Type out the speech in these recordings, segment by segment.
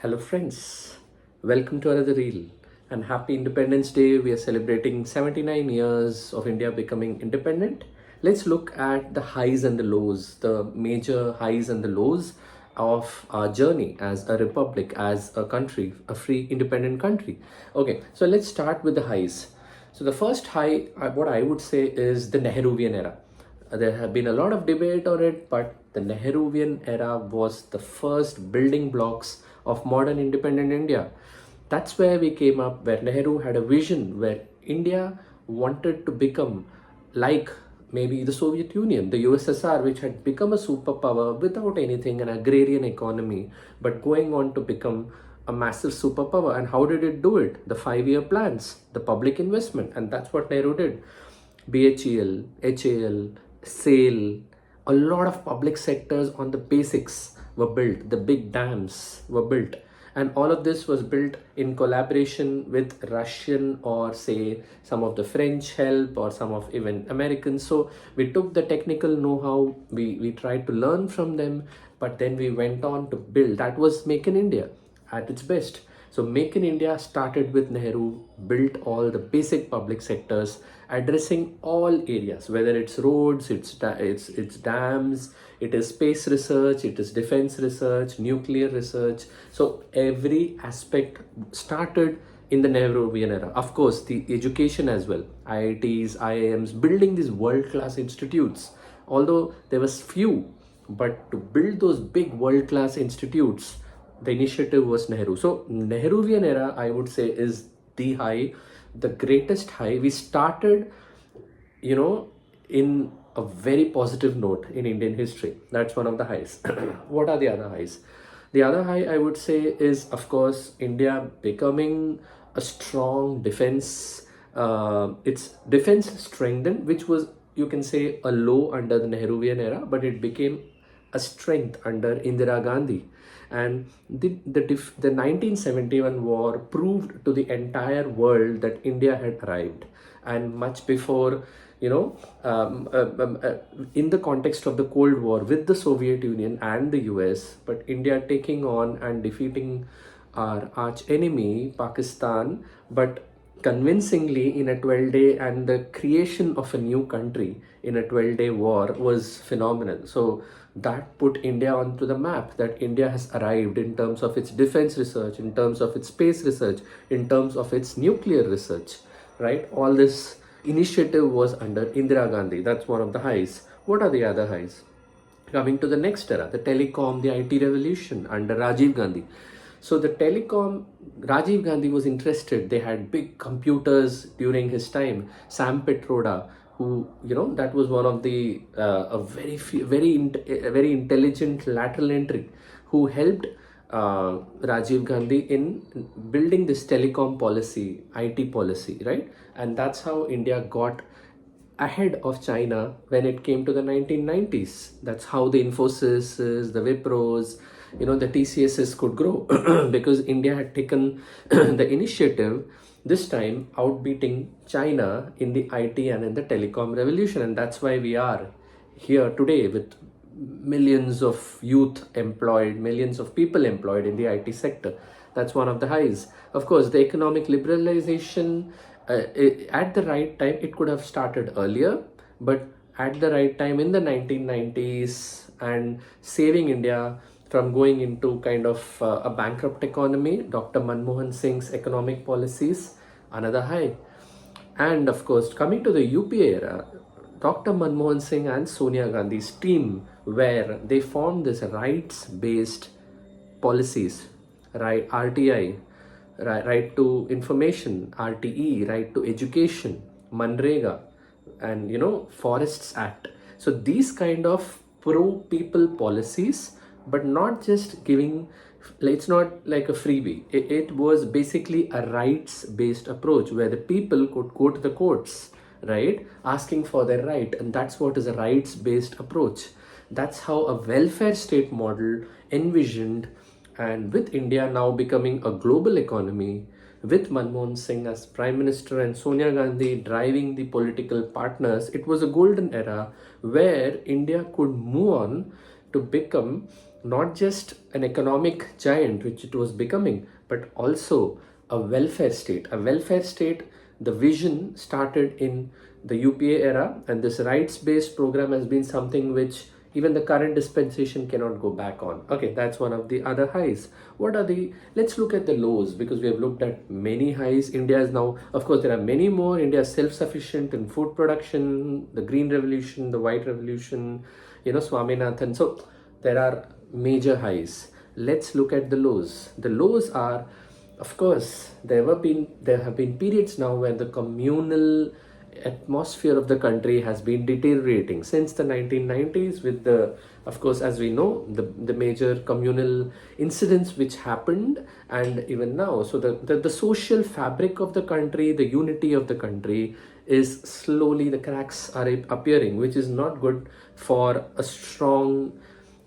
Hello, friends. Welcome to another reel. And happy Independence Day. We are celebrating 79 years of India becoming independent. Let's look at the highs and the lows, the major highs and the lows of our journey as a republic, as a country, a free, independent country. Okay, so let's start with the highs. So, the first high, what I would say, is the Nehruvian era. There have been a lot of debate on it, but the Nehruvian era was the first building blocks of modern independent India. That's where we came up, where Nehru had a vision where India wanted to become like maybe the Soviet Union, the USSR, which had become a superpower without anything, an agrarian economy, but going on to become a massive superpower. And how did it do it? The 5 year plans, the public investment, and that's what Nehru did. BHEL, HAL, SAIL, a lot of public sectors on the basics were built, the big dams were built. And all of this was built in collaboration with Russian or say some of the French help or some of even Americans. So we took the technical know-how, we tried to learn from them, but then we went on to build. That was Make in India at its best. So Make in India started with Nehru, built all the basic public sectors, addressing all areas, whether it's roads, it's dams, it is space research, it is defense research, nuclear research. So every aspect started in the Nehruvian era. Of course, the education as well, IITs, IIMs, building these world-class institutes. Although there was few, but to build those big world-class institutes, the initiative was Nehru. So Nehruvian era, I would say, is the high, the greatest high. We started, in a very positive note in Indian history. That's one of the highs. What are the other highs? The other high, I would say, is of course India becoming a strong defense. Its defense strengthened, which was, you can say, a low under the Nehruvian era, but it became a strength under Indira Gandhi. And the 1971 war proved to the entire world that India had arrived. And much before, in the context of the Cold War with the Soviet Union and the US, but India taking on and defeating our arch enemy, Pakistan, but convincingly in a 12-day, and the creation of a new country in a 12-day war was phenomenal. So that put India onto the map, that India has arrived in terms of its defense research, in terms of its space research, in terms of its nuclear research, right? All this initiative was under Indira Gandhi. That's one of the highs. What are the other highs? Coming to the next era, the telecom, the IT revolution under Rajiv Gandhi. So the telecom, Rajiv Gandhi was interested. They had big computers during his time. Sam Petroda, who, that was one of the a very intelligent lateral entry, who helped Rajiv Gandhi in building this telecom policy, IT policy, right? And that's how India got ahead of China when it came to the 1990s. That's how the Infosys, the Wipros, the TCSs could grow because India had taken the initiative, this time outbeating China in the IT and in the telecom revolution. And that's why we are here today with millions of youth employed, millions of people employed in the IT sector. That's one of the highs. Of course, the economic liberalization, at the right time, it could have started earlier, but at the right time in the 1990s, and saving India from going into kind of a bankrupt economy, Dr. Manmohan Singh's economic policies, another high. And of course, coming to the UPA era, Dr. Manmohan Singh and Sonia Gandhi's team, where they formed this rights-based policies, right? RTI, right to information, RTE, right to education, Manrega, and Forests Act. So these kind of pro-people policies, but not just giving, it's not like a freebie. It was basically a rights-based approach where the people could go to the courts, right, asking for their right. And that's what is a rights-based approach. That's how a welfare state model envisioned. And with India now becoming a global economy, with Manmohan Singh as Prime Minister and Sonia Gandhi driving the political partners, it was a golden era where India could move on to become not just an economic giant, which it was becoming, but also a welfare state. A welfare state, the vision started in the UPA era, and this rights based program has been something which even the current dispensation cannot go back on. Okay, that's one of the other highs. What are the, let's look at the lows, because we have looked at many highs. India is now, of course, there are many more. India is self sufficient in food production, the green revolution, the white revolution, Swaminathan. So there are major highs. Let's look at the lows. The lows are, of course, there have been periods now where the communal atmosphere of the country has been deteriorating since the 1990s, with the, of course, as we know, the major communal incidents which happened, and even now. So the social fabric of the country, the unity of the country, is slowly, the cracks are appearing, which is not good for a strong,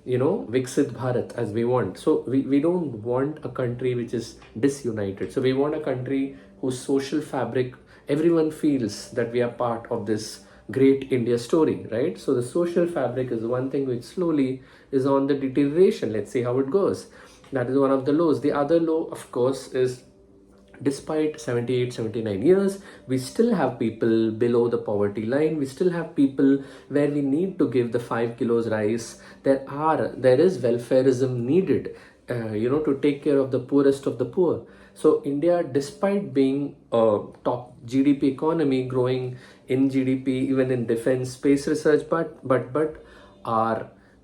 Viksit Bharat as we want. So we don't want a country which is disunited. So we want a country whose social fabric, everyone feels that we are part of this great India story, right? So the social fabric is one thing which slowly is on the deterioration. Let's see how it goes. That is one of the lows. The other low, of course, is despite 78-79 years, we still have people below the poverty line. We still have people where we need to give the 5 kilos rice. There is welfareism needed, to take care of the poorest of the poor. So India, despite being a top GDP economy, growing in GDP, even in defense, space research, but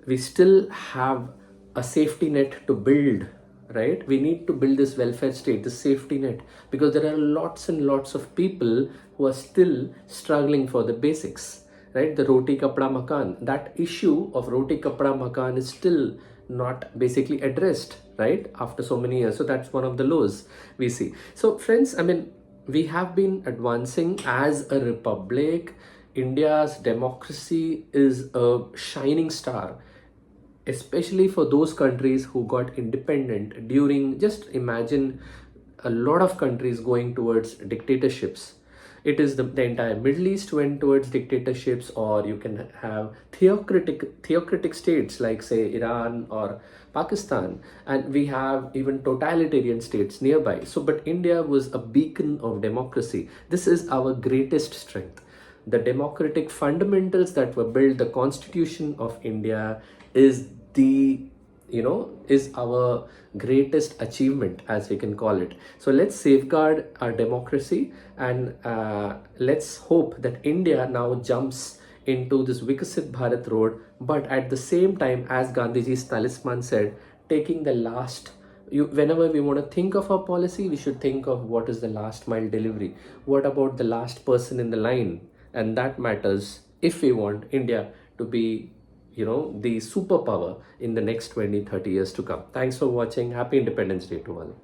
we still have a safety net to build, right? We need to build this welfare state, this safety net, because there are lots and lots of people who are still struggling for the basics, right? The roti kapda makan, that issue of roti kapda makan is still not basically addressed, right, after so many years. So that's one of the lows we see. So friends, we have been advancing as a republic. India's democracy is a shining star, especially for those countries who got independent during, just imagine, a lot of countries going towards dictatorships. It is the entire Middle East went towards dictatorships, or you can have theocratic states like, say, Iran or Pakistan, and we have even totalitarian states nearby. So but India was a beacon of democracy. This is our greatest strength. The democratic fundamentals that were built, the Constitution of India is our greatest achievement, as we can call it. So let's safeguard our democracy, and let's hope that India now jumps into this Viksit Bharat road, but at the same time, as Gandhiji's talisman said, taking the last, whenever we want to think of our policy, we should think of what is the last mile delivery. What about the last person in the line? And that matters if we want India to be, the superpower in the next 20-30 years to come. Thanks for watching. Happy Independence Day to all.